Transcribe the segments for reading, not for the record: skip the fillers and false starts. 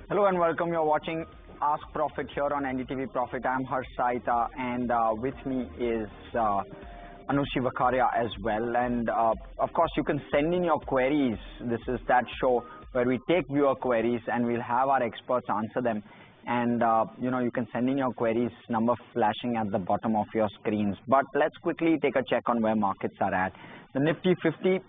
Hello and welcome. You're watching Ask Profit here on NDTV Profit. I'm Harsh Saita and with me is Anushi Vakharia as well. And of course, you can send in your queries. This is that show where we take viewer queries and we'll have our experts answer them. And you can send in your queries, number flashing at the bottom of your screens. But let's quickly take a check on where markets are at. The Nifty 50,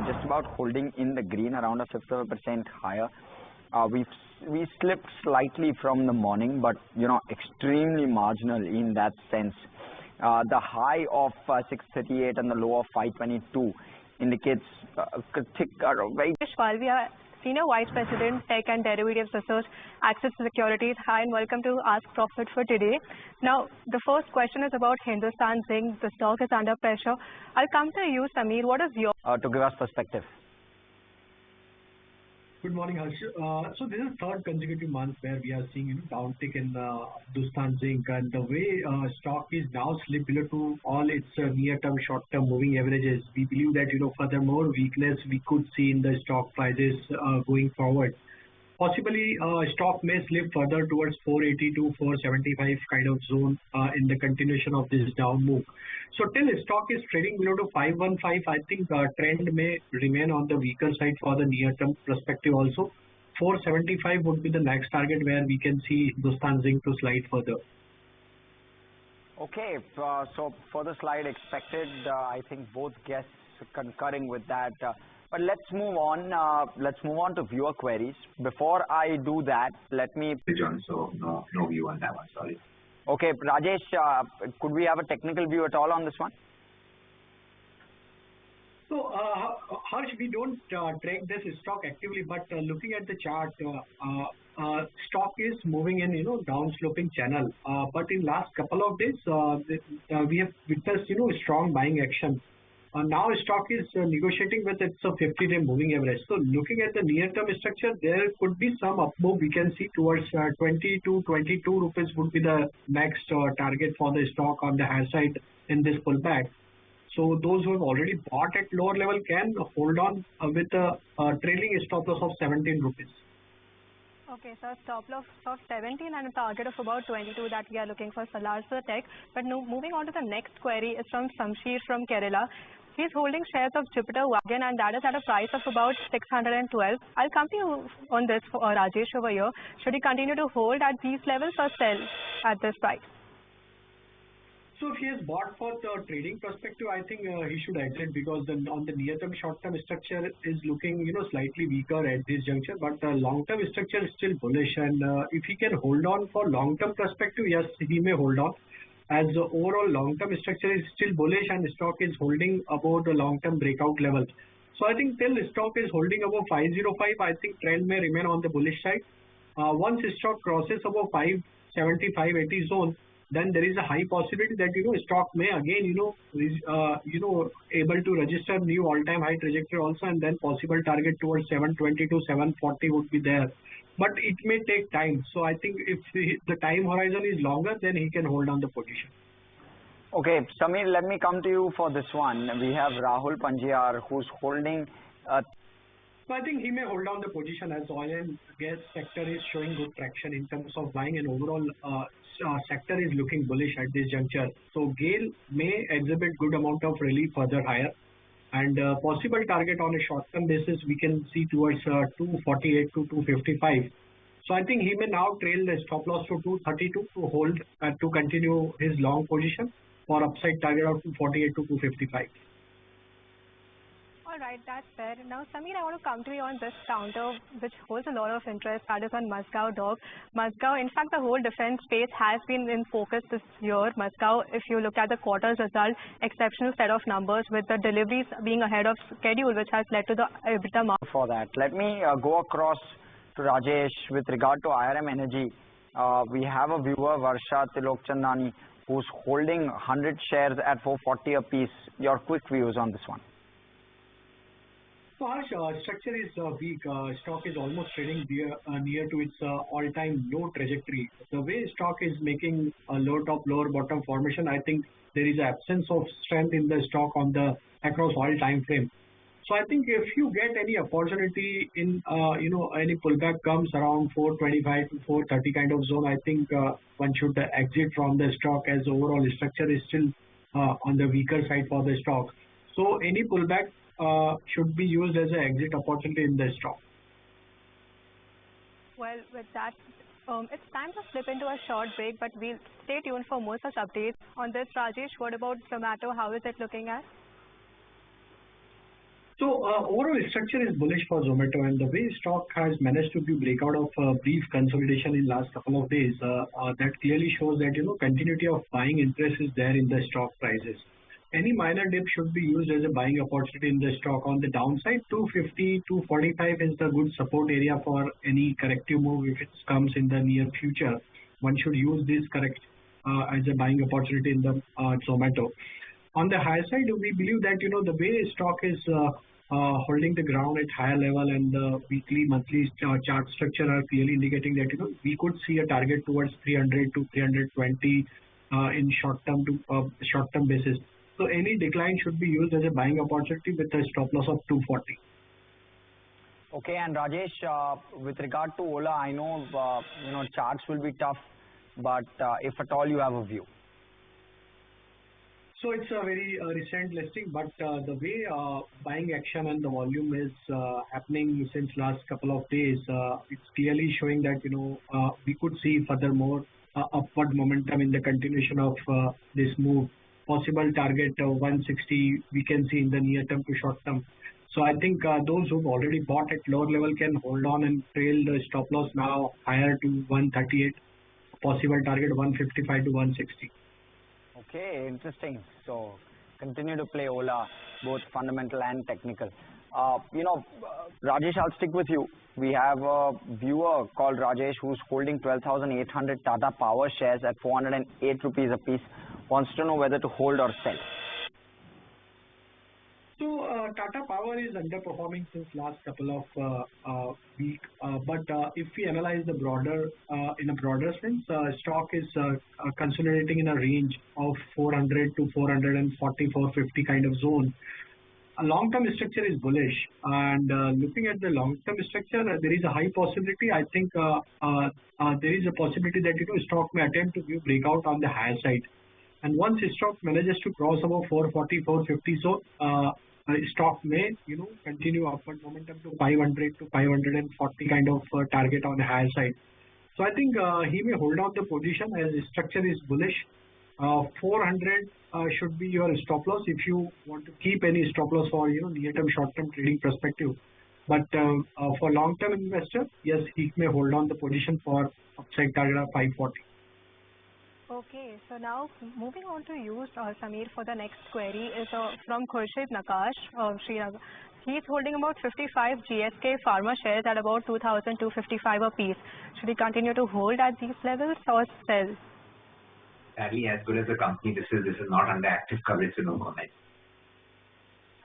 just about holding in the green, around a fifth of a percent higher. We slipped slightly from the morning, but extremely marginal in that sense. The high of 638 and the low of 522 indicates very. Rajesh Palviya, Senior Vice President, Tech and Derivatives Research, Axis Securities. Hi and welcome to Ask Profit for today. Now, the first question is about Hindustan Zinc. The stock is under pressure. I'll come to you, Samir. What is your to give us perspective? Good morning, Harsh. So this is third consecutive month where we are seeing downtick in Hindustan Zinc, and the way stock is now slipped below to all its near-term, short-term moving averages. We believe that furthermore weakness we could see in the stock prices going forward. Possibly, stock may slip further towards 480 to 475 kind of zone in the continuation of this down move. So till stock is trading below to 515, I think trend may remain on the weaker side for the near-term perspective also. 475 would be the next target where we can see Hindustan Zinc to slide further. Okay, so further slide expected. I think both guests concurring with that. But let's move on. Let's move on to viewer queries. Before I do that, let me. So no view on that one. Sorry. Okay, Rajesh, could we have a technical view at all on this one? So, Harsh, we don't track this stock actively, but looking at the chart, stock is moving in, down sloping channel. But in last couple of days, we have witnessed, strong buying action. Now stock is negotiating with its 50-day moving average. So looking at the near-term structure, there could be some up move we can see towards 20 to 22 rupees would be the next target for the stock on the high side in this pullback. So those who have already bought at lower level can hold on with a trailing stop loss of 17 rupees. Okay, so stop loss of 17 and a target of about 22 that we are looking for Salarsa Tech. But moving on to the next query is from Samshir from Kerala. He's holding shares of Jupiter Wagon and that is at a price of about 612. I'll come to you on this for Rajesh over here. Should he continue to hold at these levels or sell at this price? So if he has bought for the trading perspective, I think he should exit because on the near-term, short-term structure is looking slightly weaker at this juncture. But the long-term structure is still bullish, and if he can hold on for long-term perspective, yes, he may hold on. As the overall long-term structure is still bullish and stock is holding above the long-term breakout level. So I think till stock is holding above 505, I think trend may remain on the bullish side. Once stock crosses above 570, 580 zone, then there is a high possibility that stock may again able to register new all-time high trajectory also, and then possible target towards 720 to 740 would be there. But it may take time. So I think if the time horizon is longer, then he can hold on the position. Okay, Samir, let me come to you for this one. We have Rahul Panjiyar who's holding. So I think he may hold on the position as oil and gas sector is showing good traction in terms of buying, and overall sector is looking bullish at this juncture. So GAIL may exhibit good amount of relief further higher, and possible target on a short-term basis we can see towards 248 to 255. So I think he may now trail the stop loss to 232 to hold to continue his long position for upside target of 248 to 255. All right, that's fair. Now, Samir, I want to come to you on this counter, which holds a lot of interest. That is on Mazagon Dock. Mazagon, in fact, the whole defense space has been in focus this year. Mazagon, if you look at the quarter's result, exceptional set of numbers with the deliveries being ahead of schedule, which has led to the EBITDA margin. For that, let me go across to Rajesh with regard to IRM Energy. We have a viewer, Varsha Tilokchandani, who's holding 100 shares at 440 a piece. Your quick views on this one. So our structure is weak. Stock is almost trading near to its all-time low trajectory. The way stock is making a low top, lower bottom formation, I think there is absence of strength in the stock on the across all time frame. So I think if you get any opportunity in, any pullback comes around 425 to 430 kind of zone, I think one should exit from the stock as overall structure is still on the weaker side for the stock. So any pullback should be used as an exit opportunity in the stock. Well, with that, it's time to slip into a short break, but we'll stay tuned for more such updates. On this, Rajesh, what about Zomato? How is it looking at? So overall structure is bullish for Zomato, and the way stock has managed to do breakout of brief consolidation in last couple of days, that clearly shows that continuity of buying interest is there in the stock prices. Any minor dip should be used as a buying opportunity in the stock. On the downside, 250, 245 is the good support area for any corrective move if it comes in the near future. One should use this correct as a buying opportunity in the Zomato. On the higher side, we believe that the way stock is holding the ground at higher level, and the weekly, monthly chart structure are clearly indicating that we could see a target towards 300 to 320 in short term basis. So any decline should be used as a buying opportunity with a stop loss of 240. Okay, and Rajesh, with regard to Ola, I know charts will be tough, but if at all you have a view. So it's a very recent listing, but the way buying action and the volume is happening since last couple of days, it's clearly showing that we could see furthermore upward momentum in the continuation of this move. Possible target 160 we can see in the near term to short term. So I think those who've already bought at lower level can hold on and trail the stop loss now higher to 138. Possible target 155 to 160. Okay, interesting. So continue to play Ola, both fundamental and technical. Rajesh, I'll stick with you. We have a viewer called Rajesh who's holding 12,800 Tata Power shares at 408 rupees a piece. Wants to know whether to hold or sell. So Tata Power is underperforming since last couple of weeks. But if we analyze the in a broader sense, stock is consolidating in a range of 400 to 440, 450 kind of zone. A long-term structure is bullish, and looking at the long-term structure, there is a high possibility. I think there is a possibility that stock may attempt to view breakout on the higher side. And once stock manages to cross above 440, 450 zone, stock may continue upward momentum to 500 to 540 kind of target on the higher side. So I think he may hold on the position as the structure is bullish. 400 should be your stop loss if you want to keep any stop loss for near term, short term trading perspective. But for long term investor, yes, he may hold on the position for upside target of 540. Okay, so now moving on to you, Samir, for the next query is from Khurshid Nakash, Srinagar. He's holding about 55 GSK Pharma shares at about 2,255 a piece. Should he continue to hold at these levels or sell? Sadly, as good as the company, this is not under active coverage, so no comment.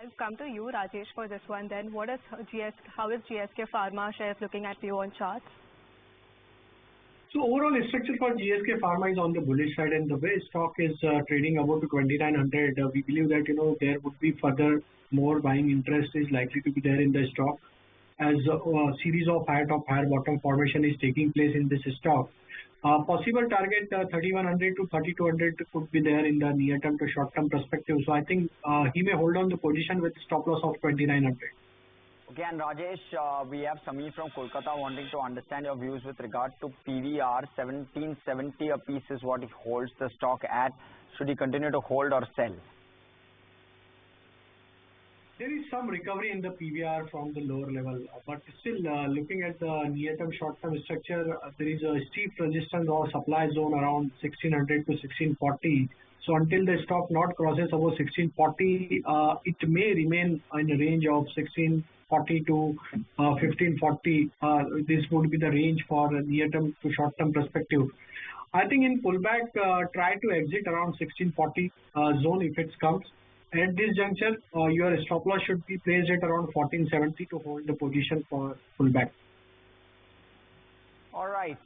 I'll come to you, Rajesh, for this one then. How is GSK Pharma shares looking at you on charts? So overall structure for GSK Pharma is on the bullish side, and the way stock is trading about to 2,900, we believe that there would be further more buying interest is likely to be there in the stock, as a series of higher top higher bottom formation is taking place in this stock. Possible target 3,100 to 3,200 could be there in the near term to short term perspective. So I think he may hold on the position with stop loss of 2,900. Okay, and Rajesh, we have Samir from Kolkata wanting to understand your views with regard to PVR. 1,770 a piece is what he holds the stock at. Should he continue to hold or sell? There is some recovery in the PVR from the lower level, but still looking at the near-term, short-term structure, there is a steep resistance or supply zone around 1,600 to 1,640. So until the stock not crosses above 1,640, it may remain in a range of 1,640 to 1,540. This would be the range for near-term to short-term perspective. I think in pullback, try to exit around 1,640 zone if it comes. At this juncture, your stop loss should be placed at around 1,470 to hold the position for pullback. All right.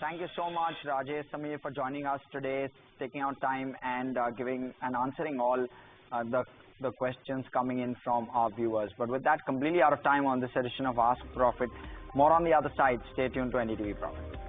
Thank you so much, Rajesh, Samir, for joining us today, taking out time and giving and answering all the the questions coming in from our viewers. But with that, completely out of time on this edition of Ask Profit. More on the other side. Stay tuned to NDTV Profit.